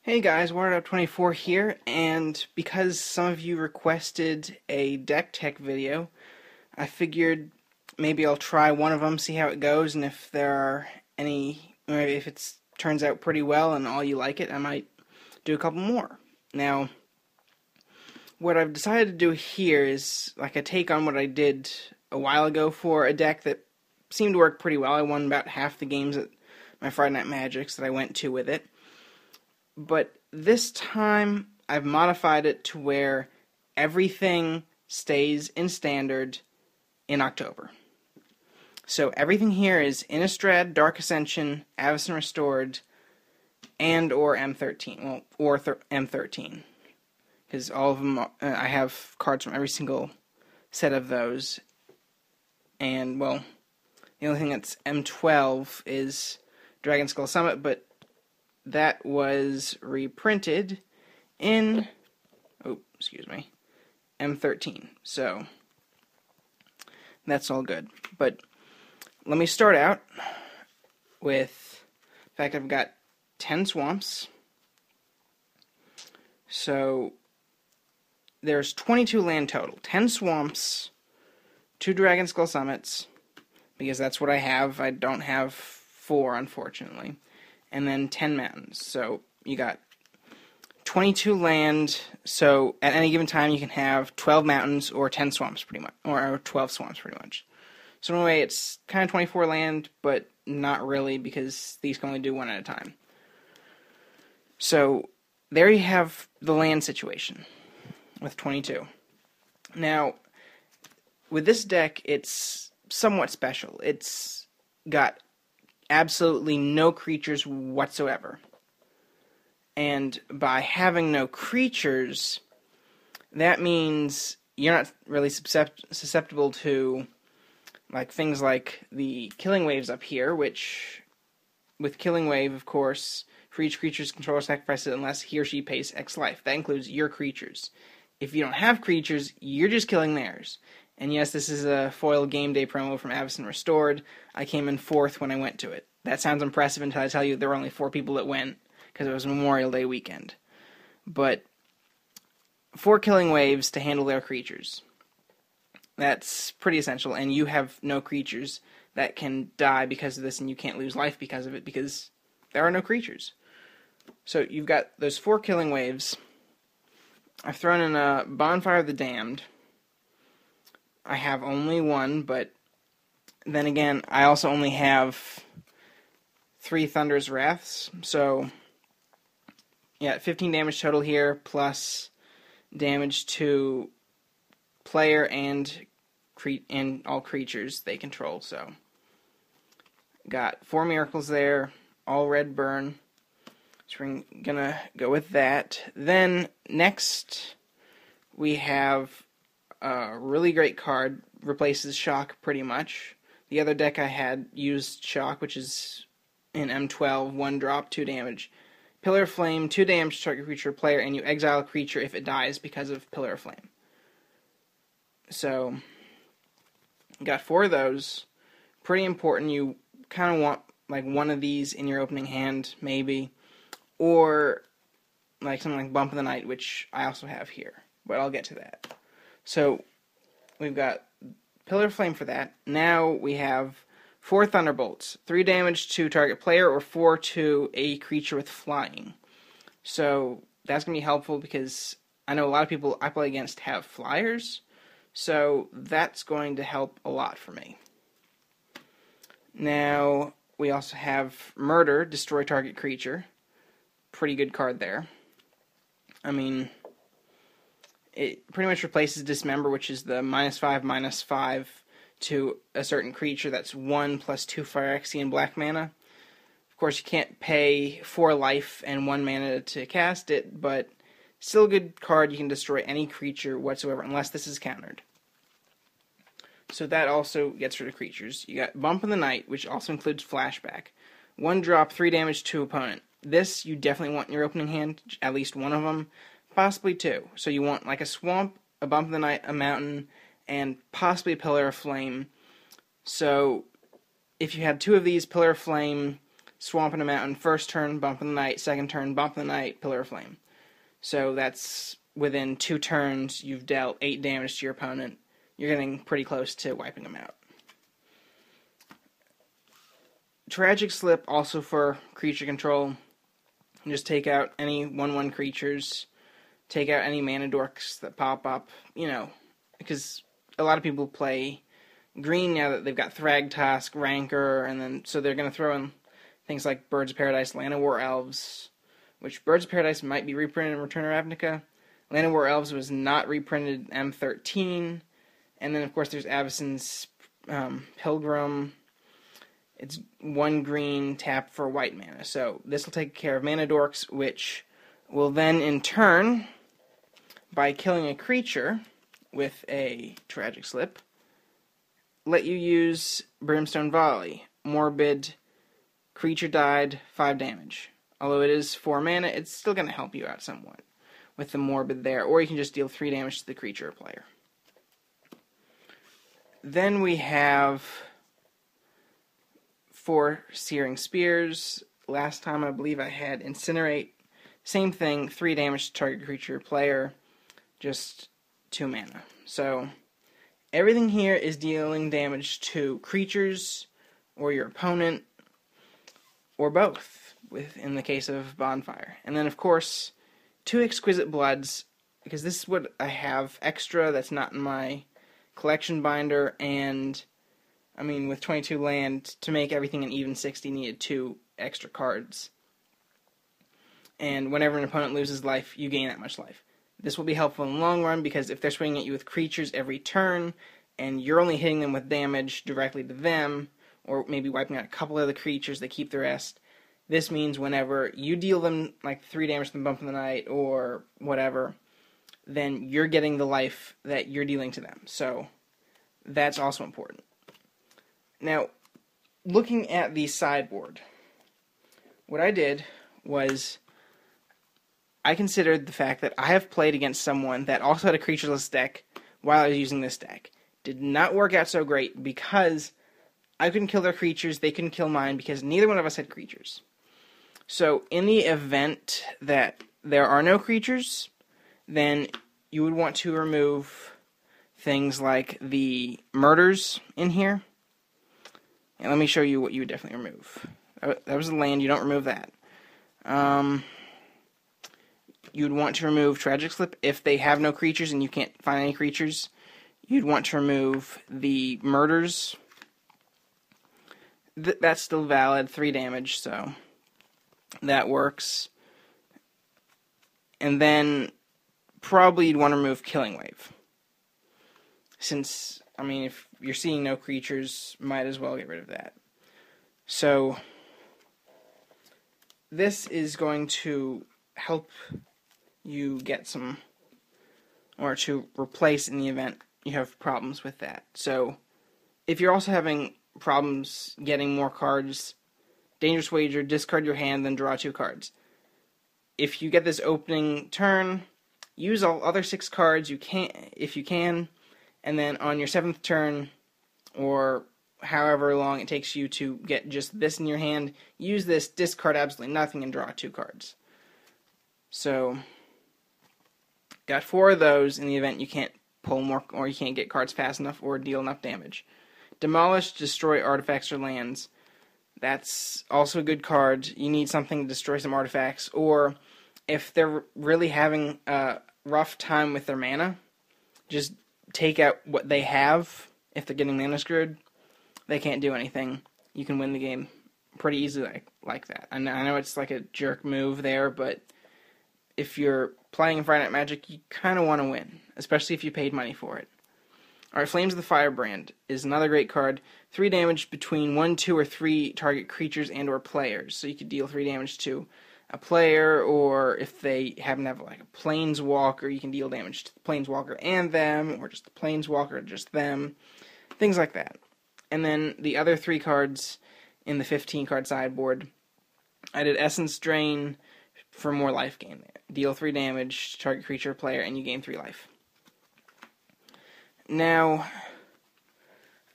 Hey guys, WaterUp24 here, and because some of you requested a deck tech video, I figured maybe I'll try one of them, see how it goes, and if there are any, or if it turns out pretty well and all you like it, I might do a couple more. Now, what I've decided to do here is like a take on what I did a while ago for a deck that seemed to work pretty well. I won about half the games at my Friday Night Magics that I went to with it. But this time, I've modified it to where everything stays in Standard in October. So everything here is Innistrad, Dark Ascension, Avacyn Restored, and or M13. Well, or M13. Because all of them, I have cards from every single set of those. And, well, the only thing that's M12 is Dragon Skull Summit, but that was reprinted in, M13. So, that's all good. But let me start out with the fact I've got 10 swamps. So, there's 22 land total. 10 swamps, 2 Dragon Skull Summits, because that's what I have. I don't have 4, unfortunately. And then 10 mountains. So you got 22 land, so at any given time you can have 12 mountains or 10 swamps pretty much, or 12 swamps pretty much. So in a way it's kind of 24 land, but not really because these can only do one at a time. So there you have the land situation with 22. Now, with this deck it's somewhat special. It's got absolutely no creatures whatsoever. And by having no creatures, that means you're not really susceptible to like things like the Killing Waves up here, which, with Killing Wave, of course, for each creature's controller sacrifices unless he or she pays X life. That includes your creatures. If you don't have creatures, you're just killing theirs. And yes, this is a foil game day promo from Avacyn Restored. I came in 4th when I went to it. That sounds impressive until I tell you there were only 4 people that went, because it was Memorial Day weekend. But 4 Killing Waves to handle their creatures. That's pretty essential, and you have no creatures that can die because of this, and you can't lose life because of it, because there are no creatures. So you've got those 4 Killing Waves. I've thrown in a Bonfire of the Damned. I have only 1, but then again, I also only have 3 Thunder's Raths, so yeah, 15 damage total here, plus damage to player and all creatures they control, so got 4 Miracles there, all red burn, so we're gonna go with that. Then, next, we have a really great card, replaces Shock pretty much. The other deck I had used Shock, which is in M12, 1 drop, 2 damage. Pillar of Flame, 2 damage to target creature or player, and you exile a creature if it dies because of Pillar of Flame. So, got 4 of those. Pretty important. You kind of want like one of these in your opening hand, maybe. Or like something like Bump of the Night, which I also have here. But I'll get to that. So, we've got Pillar of Flame for that. Now we have 4 Thunderbolts. 3 damage to target player or 4 to a creature with flying. So, that's going to be helpful because I know a lot of people I play against have flyers. So, that's going to help a lot for me. Now, we also have Murder, destroy target creature. Pretty good card there. I mean, it pretty much replaces Dismember, which is the -5/-5 to a certain creature that's 1 plus 2 Phyrexian black mana. Of course, you can't pay 4 life and 1 mana to cast it, but still a good card. You can destroy any creature whatsoever, unless this is countered. So that also gets rid of creatures. You got Bump in the Night, which also includes Flashback. 1 drop, 3 damage to opponent. This you definitely want in your opening hand, at least one of them. Possibly 2. So you want like a Swamp, a Bump of the Night, a Mountain, and possibly a Pillar of Flame. So if you had 2 of these, Pillar of Flame Swamp in a Mountain, first turn, Bump in the Night, second turn, Bump in the Night, Pillar of Flame. So that's within 2 turns, you've dealt 8 damage to your opponent. You're getting pretty close to wiping them out. Tragic Slip, also for creature control. Just take out any 1/1 creatures. Take out any mana dorks that pop up. You know, because a lot of people play green now that they've got Thragtusk, Rancor, and then so they're going to throw in things like Birds of Paradise, Land of War Elves, which Birds of Paradise might be reprinted in Return of Ravnica. Land of War Elves was not reprinted in M13. And then, of course, there's Avacyn's Pilgrim. It's 1 green, tap for white mana. So this will take care of mana dorks, which will then, in turn, by killing a creature with a Tragic Slip, let you use Brimstone Volley. Morbid Creature died, 5 damage. Although it is 4 mana, it's still going to help you out somewhat with the Morbid there. Or you can just deal 3 damage to the creature or player. Then we have 4 Searing Spears. Last time I believe I had Incinerate. Same thing, 3 damage to target creature or player. Just 2 mana. So everything here is dealing damage to creatures or your opponent, or both, in the case of Bonfire. And then, of course, 2 Exquisite Bloods, because this is what I have extra that's not in my collection binder, and, I mean, with 22 land, to make everything an even 60, needed 2 extra cards. And whenever an opponent loses life, you gain that much life. This will be helpful in the long run, because if they're swinging at you with creatures every turn, and you're only hitting them with damage directly to them, or maybe wiping out a couple of the creatures, they keep the rest, this means whenever you deal them like 3 damage to the Bump in the Night, or whatever, then you're getting the life that you're dealing to them. So that's also important. Now, looking at the sideboard, what I did was I considered the fact that I have played against someone that also had a creatureless deck while I was using this deck. Did not work out so great because I couldn't kill their creatures, they couldn't kill mine because neither one of us had creatures. So in the event that there are no creatures, then you would want to remove things like the murders in here. And let me show you what you would definitely remove. That was the land, you don't remove that. You'd want to remove Tragic Slip if they have no creatures and you can't find any creatures. You'd want to remove the murders. That's still valid, 3 damage, so that works. And then probably you'd want to remove Killing Wave. Since, I mean, if you're seeing no creatures, might as well get rid of that. So this is going to help you get some, or to replace in the event you have problems with that. So if you're also having problems getting more cards, Dangerous Wager, discard your hand, then draw 2 cards. If you get this opening turn, use all other 6 cards you can, if you can, and then on your 7th turn, or however long it takes you to get just this in your hand, use this, discard absolutely nothing, and draw 2 cards. So got 4 of those in the event you can't pull more, or you can't get cards fast enough or deal enough damage. Demolish, destroy artifacts or lands. That's also a good card. You need something to destroy some artifacts, or if they're really having a rough time with their mana, just take out what they have. If they're getting mana screwed, they can't do anything. You can win the game pretty easily like that. I know it's like a jerk move there, but if you're playing in Friday Night Magic, you kind of want to win, especially if you paid money for it. Alright, Flames of the Firebrand is another great card. 3 damage between 1, 2, or 3 target creatures and or players. So you could deal 3 damage to a player, or if they happen to have like a Planeswalker, you can deal damage to the Planeswalker and them, or just the Planeswalker and just them. Things like that. And then the other 3 cards in the 15-card sideboard, I did Essence Drain for more life gain. Deal 3 damage to target creature or player, and you gain 3 life. Now,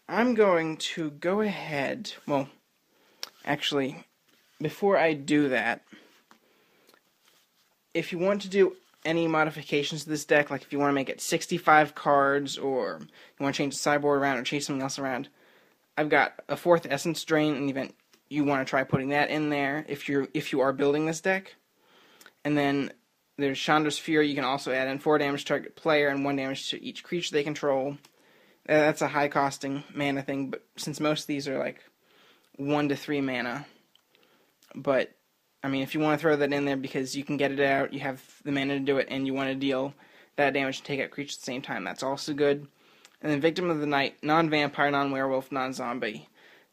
I'm going to go ahead, well, actually, before I do that, if you want to do any modifications to this deck, like if you want to make it 65 cards, or you want to change the sideboard around or change something else around, I've got a 4th Essence Drain in the event you want to try putting that in there if you are building this deck. And then there's Chandra's Fury. You can also add in 4 damage to target player and 1 damage to each creature they control. That's a high costing mana thing, but since most of these are like 1 to 3 mana. But I mean, if you want to throw that in there because you can get it out, you have the mana to do it, and you want to deal that damage and take out creatures at the same time, that's also good. And then Victim of the Night, non-vampire, non-werewolf, non-zombie.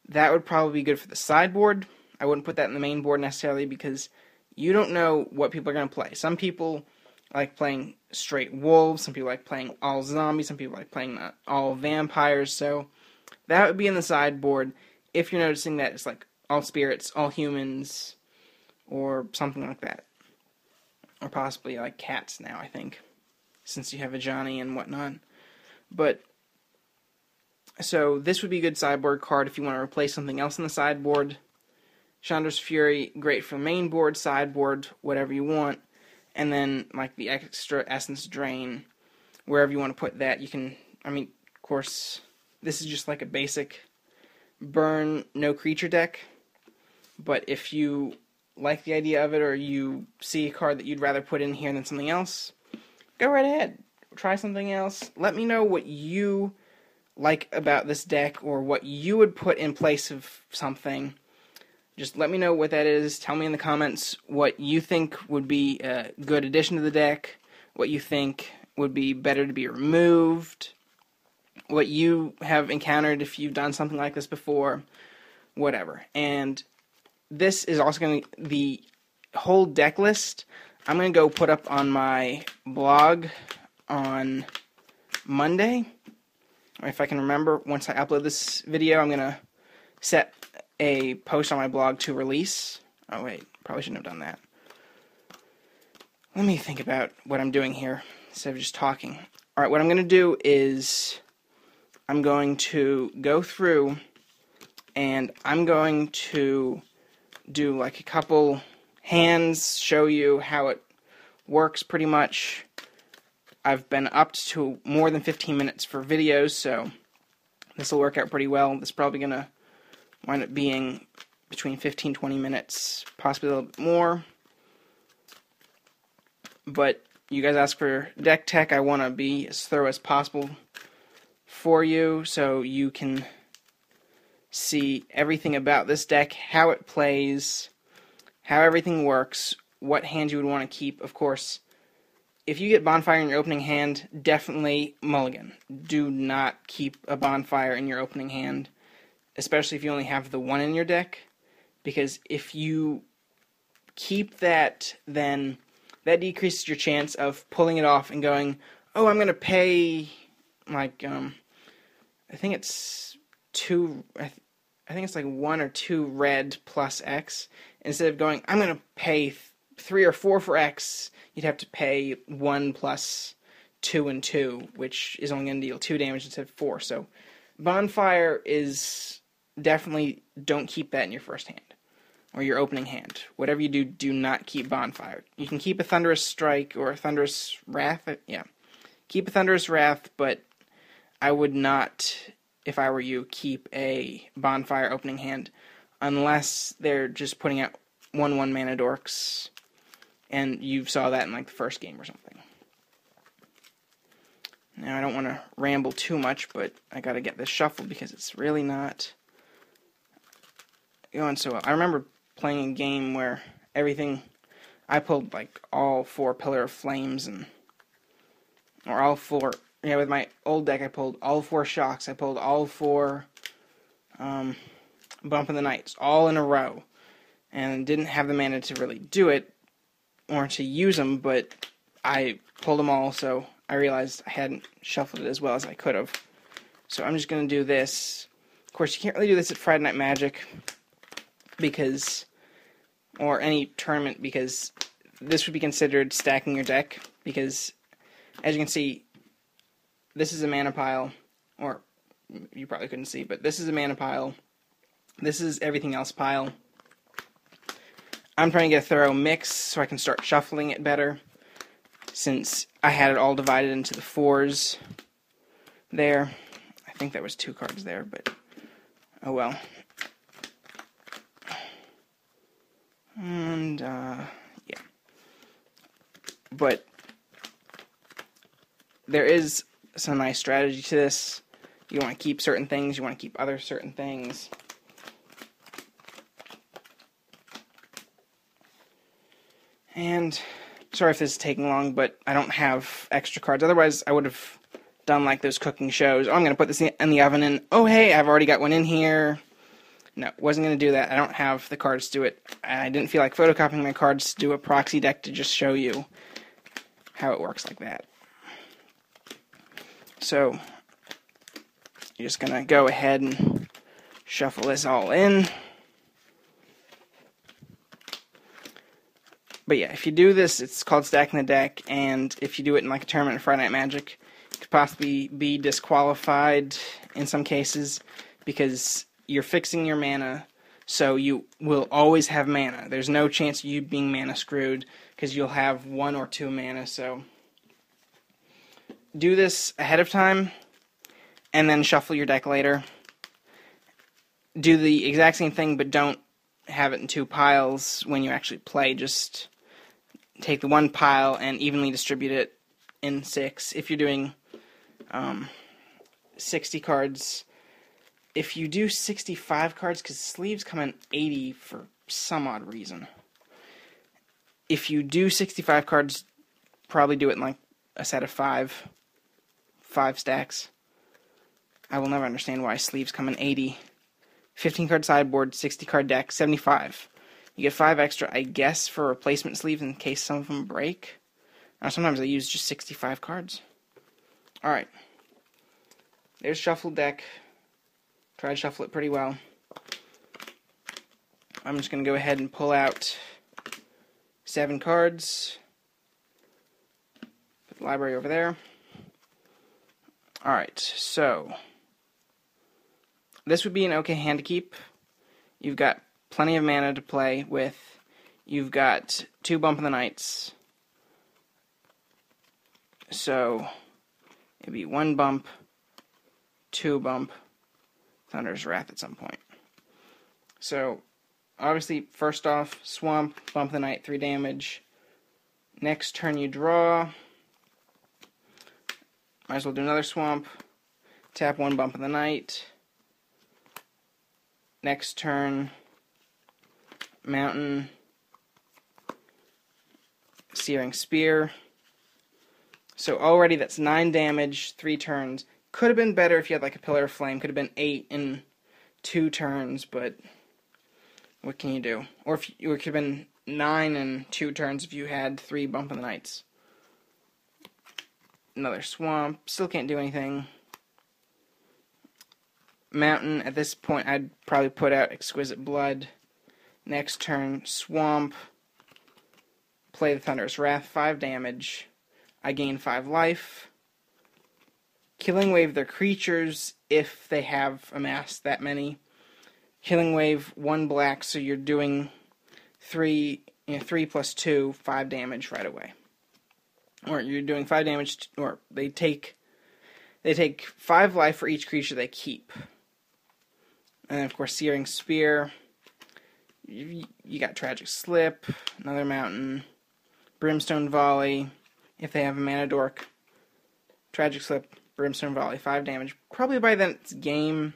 That would probably be good for the sideboard. I wouldn't put that in the main board necessarily because you don't know what people are going to play. Some people like playing straight wolves, some people like playing all zombies, some people like playing all vampires, so that would be in the sideboard if you're noticing that it's like all spirits, all humans, or something like that. Or possibly like cats now, I think, since you have a Johnny and whatnot. But, so this would be a good sideboard card if you want to replace something else in the sideboard. Chandra's Fury, great for main board, sideboard, whatever you want. And then, like, the extra Essence Drain, wherever you want to put that, you can, I mean, of course, this is just like a basic burn, no creature deck. But if you like the idea of it, or you see a card that you'd rather put in here than something else, go right ahead. Try something else. Let me know what you like about this deck, or what you would put in place of something. Just let me know what that is. Tell me in the comments what you think would be a good addition to the deck, what you think would be better to be removed, what you have encountered if you've done something like this before, whatever. And this is also going to, the whole deck list, I'm going to go put up on my blog on Monday. If I can remember, once I upload this video, I'm going to set a post on my blog to release. Oh wait, probably shouldn't have done that. Let me think about what I'm doing here instead of just talking. Alright, what I'm going to do is I'm going to go through and I'm going to do like a couple hands, show you how it works pretty much. I've been up to more than 15 minutes for videos, so this will work out pretty well. This is probably going to wind up being between 15-20 minutes, possibly a little bit more. But you guys ask for deck tech. I want to be as thorough as possible for you so you can see everything about this deck, how it plays, how everything works, what hand you would want to keep. Of course, if you get Bonfire in your opening hand, definitely mulligan. Do not keep a Bonfire in your opening hand, especially if you only have the one in your deck, because if you keep that, then that decreases your chance of pulling it off and going, oh, I'm going to pay, like, I think it's like 1 or 2 red plus X. Instead of going, I'm going to pay 3 or 4 for X, you'd have to pay 1 plus 2 and 2, which is only going to deal 2 damage instead of 4. So Bonfire is definitely, don't keep that in your first hand or your opening hand. Whatever you do, do not keep Bonfire. You can keep a Thunderous Strike or a Thunderous Wrath. Yeah, keep a Thunderous Wrath, but I would not, if I were you, keep a Bonfire opening hand unless they're just putting out 1/1 mana dorks, and you saw that in like the first game or something. Now, I don't want to ramble too much, but I got to get this shuffled because it's really not going so well. I remember playing a game where I pulled like all 4 Pillar of Flames, or all 4, yeah, with my old deck I pulled all 4 Shocks, I pulled all 4 Bump in the Nights, all in a row, and didn't have the mana to really do it, or to use them, but I pulled them all, so I realized I hadn't shuffled it as well as I could have. So I'm just going to do this. Of course, you can't really do this at Friday Night Magic, because, or any tournament, because this would be considered stacking your deck, because, as you can see, this is a mana pile, or you probably couldn't see, but this is a mana pile, this is everything else pile, I'm trying to get a thorough mix so I can start shuffling it better, since I had it all divided into the 4s there. I think there was 2 cards there, but oh well. And, yeah. But there is some nice strategy to this. You want to keep certain things, you want to keep other certain things. And, sorry if this is taking long, but I don't have extra cards. Otherwise, I would have done like those cooking shows. Oh, I'm going to put this in the oven, and oh, hey, I've already got one in here. No, wasn't going to do that. I don't have the cards to do it. I didn't feel like photocopying my cards to do a proxy deck to just show you how it works like that. So, you're just going to go ahead and shuffle this all in. But yeah, if you do this, it's called stacking the deck, and if you do it in like a tournament of Friday Night Magic, you could possibly be disqualified in some cases because you're fixing your mana, so you will always have mana. There's no chance of you being mana screwed because you'll have 1 or 2 mana, so do this ahead of time and then shuffle your deck later. Do the exact same thing, but don't have it in 2 piles when you actually play. Just take the 1 pile and evenly distribute it in 6. If you're doing 60 cards, if you do 65 cards, because sleeves come in 80 for some odd reason. If you do 65 cards, probably do it in like a set of 5 stacks. I will never understand why sleeves come in 80. 15 card sideboard, 60 card deck, 75. You get 5 extra, I guess, for replacement sleeves in case some of them break. Sometimes I use just 65 cards. Alright. There's shuffled deck. Try to shuffle it pretty well. I'm just going to go ahead and pull out 7 cards. Put the library over there. Alright, so this would be an okay hand to keep. You've got plenty of mana to play with. You've got 2 Bump of the Nights. So it'd be 1 bump, 2 bump, Thunder's Wrath at some point. So obviously, first off, Swamp, Bump of the Night, 3 damage. Next turn you draw. Might as well do another Swamp. Tap 1 Bump of the Night. Next turn, Mountain, Searing Spear. So already that's 9 damage, 3 turns. Could have been better if you had like a Pillar of Flame. Could have been 8 in 2 turns, but what can you do? Or if it could have been 9 in 2 turns if you had 3 Bump of the Nights. Another Swamp. Still can't do anything. Mountain, at this point, I'd probably put out Exquisite Blood. Next turn, Swamp. Play the Thunderous Wrath, 5 damage. I gain 5 life. Killing Wave their creatures if they have amassed that many. Killing Wave 1 black, so you're doing 3 plus 2, 5 damage right away. Or you're doing 5 damage, or they take 5 life for each creature they keep. And then, of course, Searing Spear. You got Tragic Slip, another Mountain, Brimstone Volley, if they have a Mana Dork. Tragic Slip, Brimstone Volley, 5 damage. Probably by then it's game,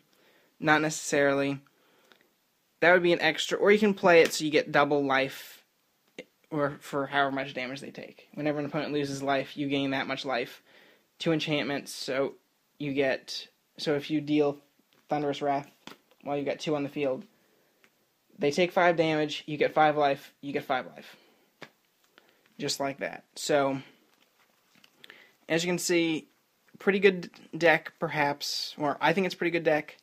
not necessarily. That would be an extra, or you can play it so you get double life, or for however much damage they take. Whenever an opponent loses life, you gain that much life. 2 enchantments, so if you deal Thunderous Wrath while you got 2 on the field, they take 5 damage, you get 5 life, you get 5 life. Just like that. So, as you can see, pretty good deck, perhaps. Or, I think it's a pretty good deck.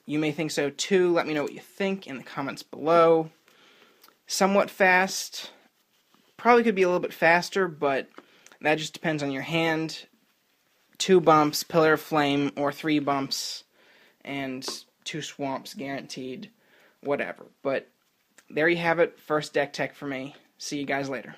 You may think so, too. Let me know what you think in the comments below. Somewhat fast. Probably could be a little bit faster, but that just depends on your hand. 2 bumps, Pillar of Flame, or 3 bumps, and 2 swamps guaranteed. Whatever. But there you have it. First deck tech for me. See you guys later.